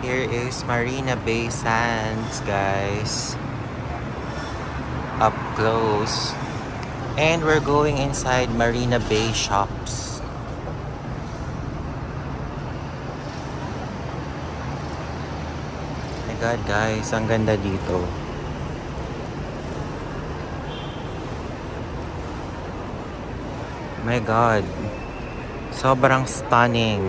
Here is Marina Bay Sands, guys. Up close. And we're going inside Marina Bay Shops. My God, guys, ang ganda dito. My God, sobrang stunning.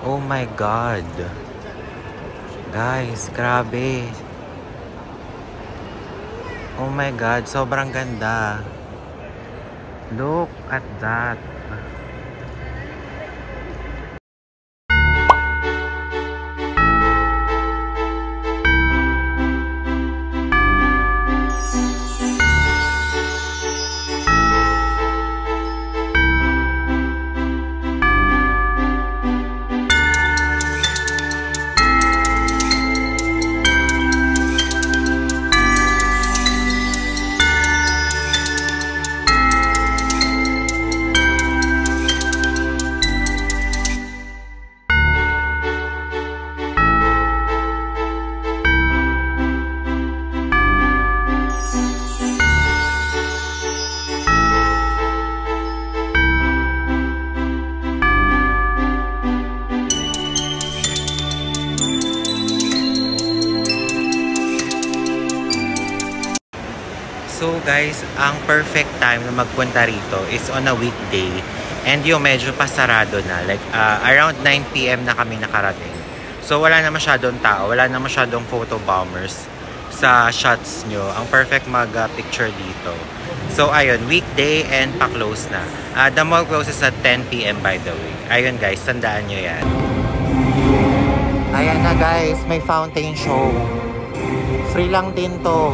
Oh my God. Guys, grabe. Oh my God, sobrang ganda. Look at that. So guys, ang perfect time na magpunta rito is on a weekday. And yung medyo pasarado na. Like around 9 PM na kami nakarating. So wala na masyadong tao. Wala na masyadong photo bombers sa shots nyo. Ang perfect mag-picture dito. So ayun, weekday and pa-close na. The mall closes at 10 PM by the way. Ayun guys, tandaan nyo yan. Ayan na guys, may fountain show. Free lang din to.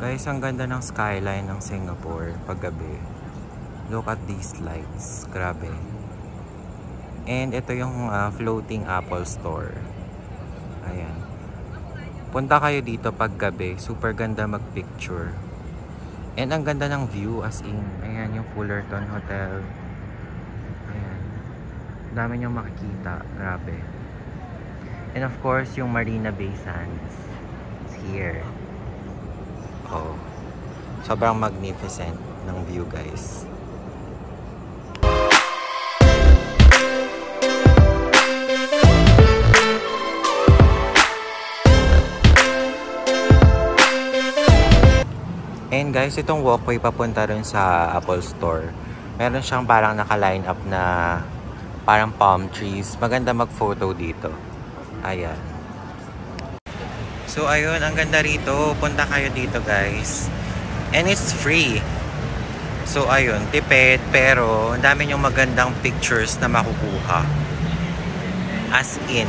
Guys, ang ganda ng skyline ng Singapore paggabi. Look at these lights. Grabe. And ito yung floating Apple Store. Ayan. Punta kayo dito pag gabi. Super ganda mag-picture. And ang ganda ng view as in. Ayan yung Fullerton Hotel. Ayan. Dami niyong makikita. Grabe. And of course, yung Marina Bay Sands. It's here. Oh. Sobrang magnificent ng view, guys. And guys, itong walkway papunta rin sa Apple Store. Meron siyang parang naka-line up na parang palm trees. Maganda mag-photo dito. Ayan. So ayun, ang ganda rito. Punta kayo dito, guys. And it's free. So ayun, tipid pero ang dami niyong magandang pictures na makukuha. As in.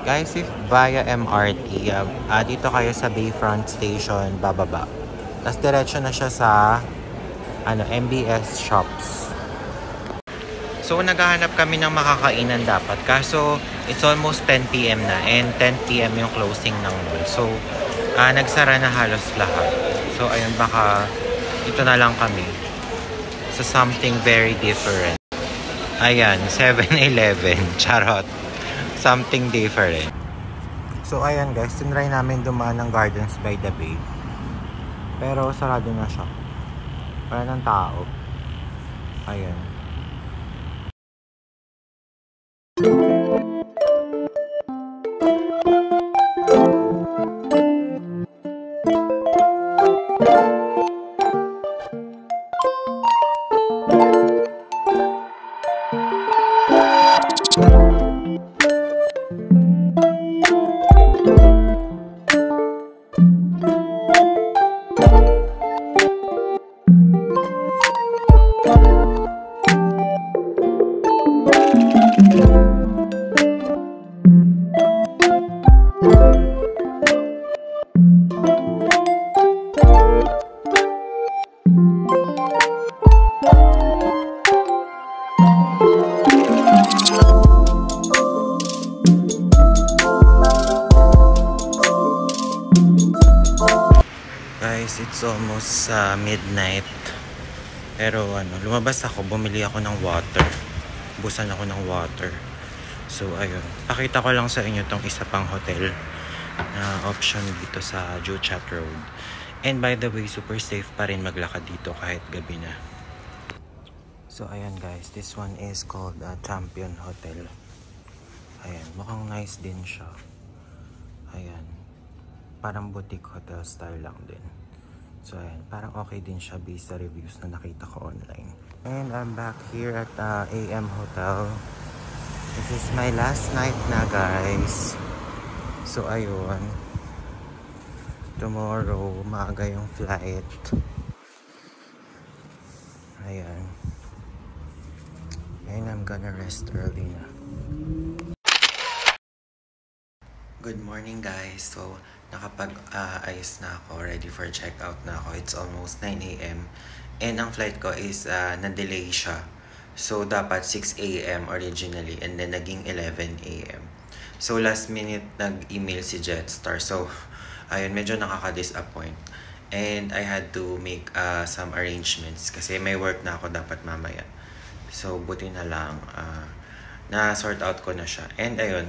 Guys, if via MRT, dito kayo sa Bayfront Station, bababa. Tapos diretso na siya sa MBS Shops. So, naghahanap kami ng makakainan dapat. Kaso, it's almost 10 PM na. And 10 PM yung closing ng mall. So, nagsara na halos lahat. So, ayun, baka ito na lang kami. So, something very different. Ayan, 7-Eleven. Charot. Something different. So ayan guys, tinry namin dumaan ng Gardens by the Bay. Pero sarado na siya. Wala ng tao. Ayan. Guys, it's almost midnight. Pero lumabas ako, bumili ako ng water. Busan ako ng water. So ayun, pakita ko lang sa inyo tong isa pang hotel na option dito sa Juchat Road. And by the way, super safe pa rin maglakad dito kahit gabi na. So ayan guys, this one is called Champion Hotel. Ayan, mukhang nice din siya. Ayan, parang boutique hotel style lang din. So ayan, parang okay din siya based sa reviews na nakita ko online. And I'm back here at AM Hotel. This is my last night na guys. So ayun, tomorrow maaga yung flight. Ayan. And I'm gonna rest early na. Good morning guys. So nakapag-ayos na ako, ready for checkout na ako. It's almost 9 AM. And ang flight ko is na-delay siya. So dapat 6 AM originally and then naging 11 AM. So last minute nag-email si Jetstar. So ayun, medyo nakaka-disappoint. And I had to make some arrangements kasi may work na ako dapat mamaya. So, buti na lang na-sort out ko na siya. And ayun,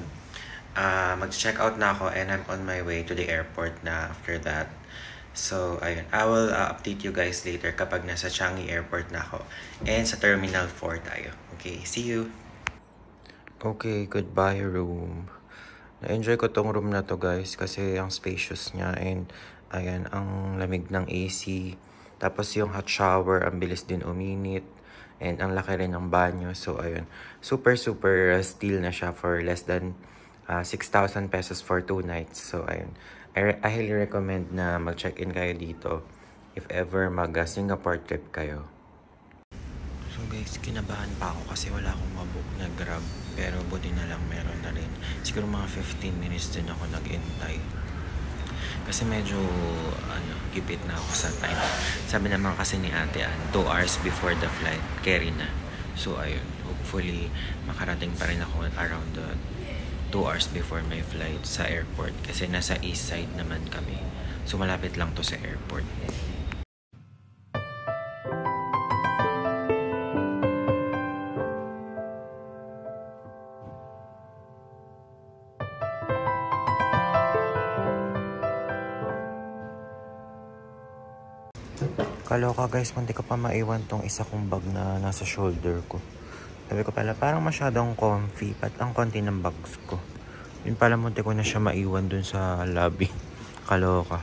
mag-check out na ako and I'm on my way to the airport na after that. So, ayun, I will update you guys later kapag nasa Changi Airport na ako. And sa Terminal 4 tayo. Okay, see you! Okay, goodbye room. Na-enjoy ko tong room na to guys kasi ang spacious niya and ayan, ang lamig ng AC. Tapos yung hot shower, ang bilis din uminit. And ang laki rin ng banyo. So ayun, super steal na siya for less than 6,000 pesos for 2 nights. So ayun, I highly recommend na mag-check-in kayo dito if ever mag-Singapore trip kayo. So guys, kinabahan pa ako kasi wala akong mabook na Grab. Pero buti na lang meron na rin. Siguro mga 15 minutes din ako nag-intay. Kasi medyo gipit na ako sa time. Sabi naman kasi ni ate 2 hours before the flight, carry na. So ayun, hopefully makarating pa rin ako around 2 hours before my flight sa airport. Kasi nasa east side naman kami. So malapit lang to sa airport. Kaloka guys, hindi ko pa maiwan tong isa kong bag na nasa shoulder ko. Sabi ko pala, parang masyadong comfy, pat ang konti ng bags ko. Yun pala, munti ko na siya maiwan dun sa lobby. Kaloka.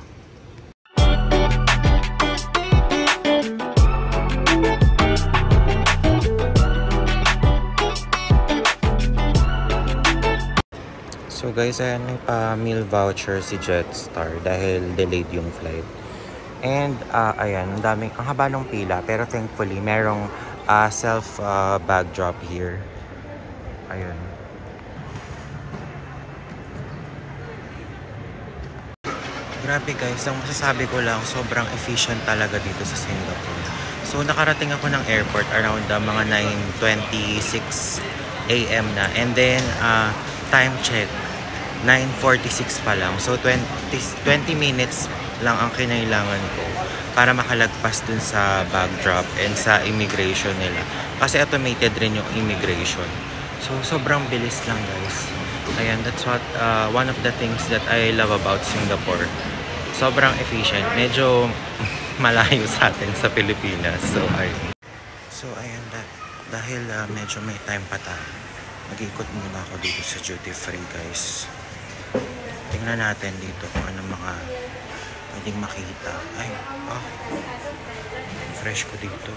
So guys, ayan, may pa-meal voucher si Jetstar dahil delayed yung flight. And ayan, ang haba ng pila, pero thankfully merong self bag drop here. Ayun. Grabe guys, ang masasabi ko lang, sobrang efficient talaga dito sa Singapore. So nakarating ako ng airport around mga 9:26 AM na. And then time check 9:46 pa lang. So 20 minutes lang ang kinailangan ko para makalagpas dun sa bag drop and sa immigration nila. Kasi automated rin yung immigration. So, sobrang bilis lang guys. Ayan, that's what one of the things that I love about Singapore. Sobrang efficient. Medyo malayo sa atin sa Pilipinas. So, ayan. Dahil medyo may time pa tayo, mag-ikot muna ako dito sa duty free guys. Tingnan natin dito kung anong mga pwedeng makita. Ay, fresh ko dito.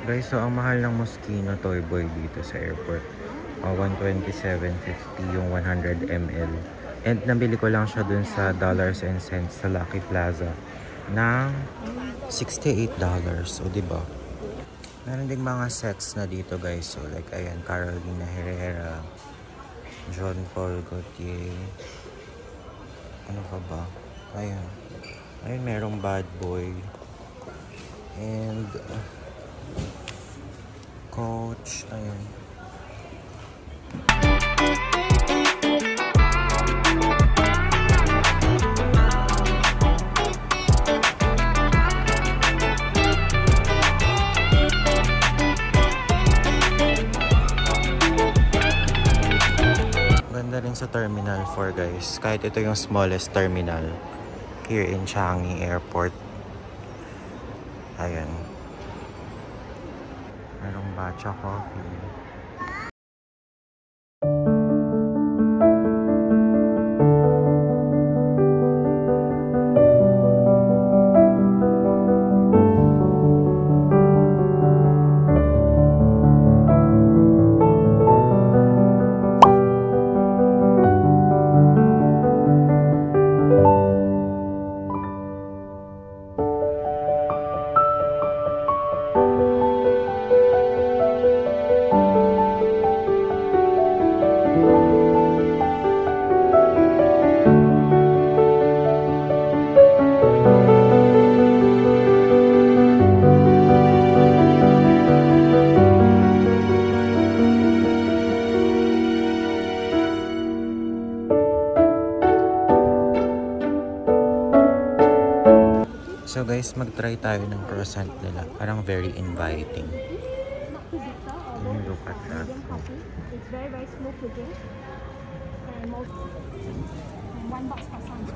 Guys, so ang mahal ng Moschino Toy Boy dito sa airport. 127.50 yung 100 ml. And nabili ko lang siya dun sa dollars and cents sa Lucky Plaza ng $68. So, diba? Meron ding mga sets na dito guys. So, like, ayan, Carolina Herrera, John Paul Gaultier. Ano pa ba? Ayan. Ayun, merong Bad Boy. And Coach. Ayan. Ganda rin sa Terminal 4 guys. Kahit ito yung smallest terminal here in Changi Airport. Ayan. Merong Batcha Coffee. So guys, mag-try tayo ng croissant nila. Parang very inviting. Can you look at that? It's very, very smooth to drink. And one box croissant.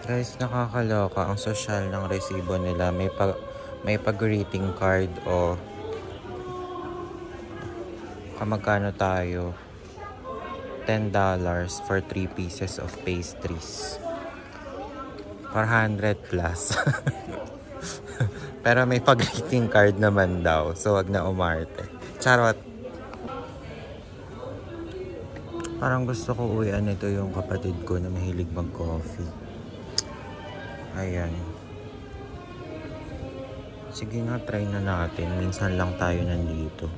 Guys, nakakaloka. Ang social ng resibo nila. May pag-greeting card o kamagkano tayo. $10 for 3 pieces of pastries. 400 plus. Pero may pag-greeting card naman daw. So, wag na umarte. Charot. Parang gusto ko uwian ito yung kapatid ko na mahilig mag-coffee. Ayan. Sige nga, try na natin. Minsan lang tayo nandito.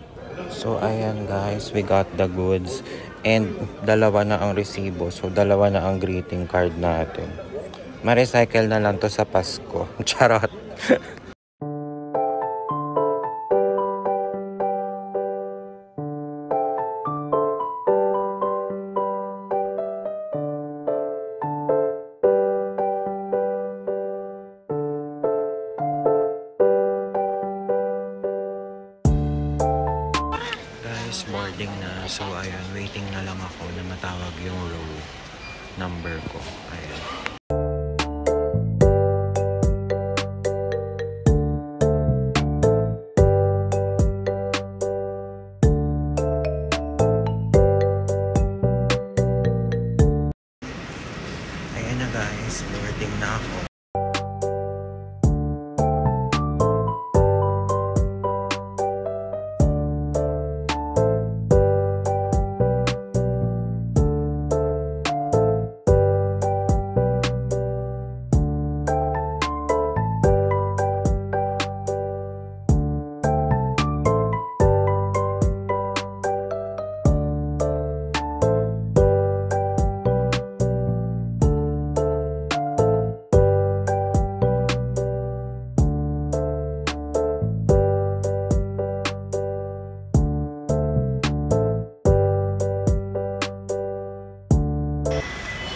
So, ayan guys. We got the goods. And dalawa na ang resibo. So, dalawa na ang greeting card natin. Ma-recycle na lang to sa Pasko. Charot. Guys, boarding na. So, ayun, waiting na lang ako na matawag yung row number ko. Ayun. Ayan na guys, boarding na ako.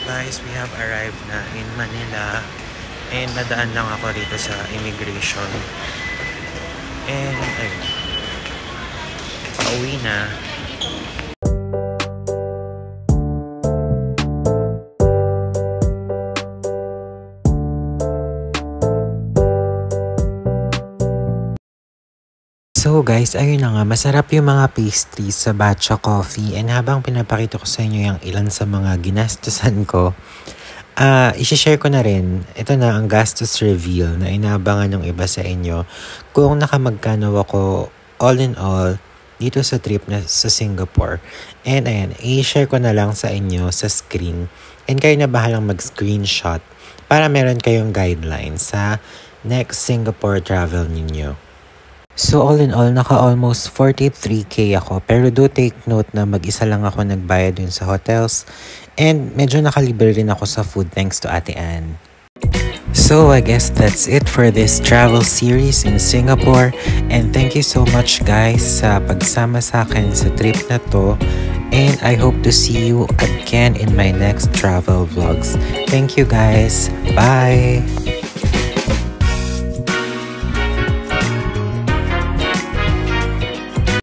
Guys, we have arrived na in Manila and nadaan lang ako dito sa immigration and ayun, pauwi na. So guys, ayun na nga, masarap yung mga pastries sa Batcha Coffee and habang pinapakita ko sa inyo yung ilan sa mga ginastusan ko, i-share ko na rin, ito na ang gastos reveal na inaabangan ng iba sa inyo kung nakamagkano ako all in all dito sa trip na sa Singapore. And ayan, i-share ko na lang sa inyo sa screen and kayo na bahalang mag-screenshot para meron kayong guidelines sa next Singapore travel ninyo. So all in all, naka-almost 43k ako. Pero do take note na mag-isa lang ako nagbayad dun sa hotels. And medyo nakalibre rin ako sa food thanks to Ate Ann. So I guess that's it for this travel series in Singapore. And thank you so much guys sa pagsama sa akin sa trip na to. And I hope to see you again in my next travel vlogs. Thank you guys. Bye!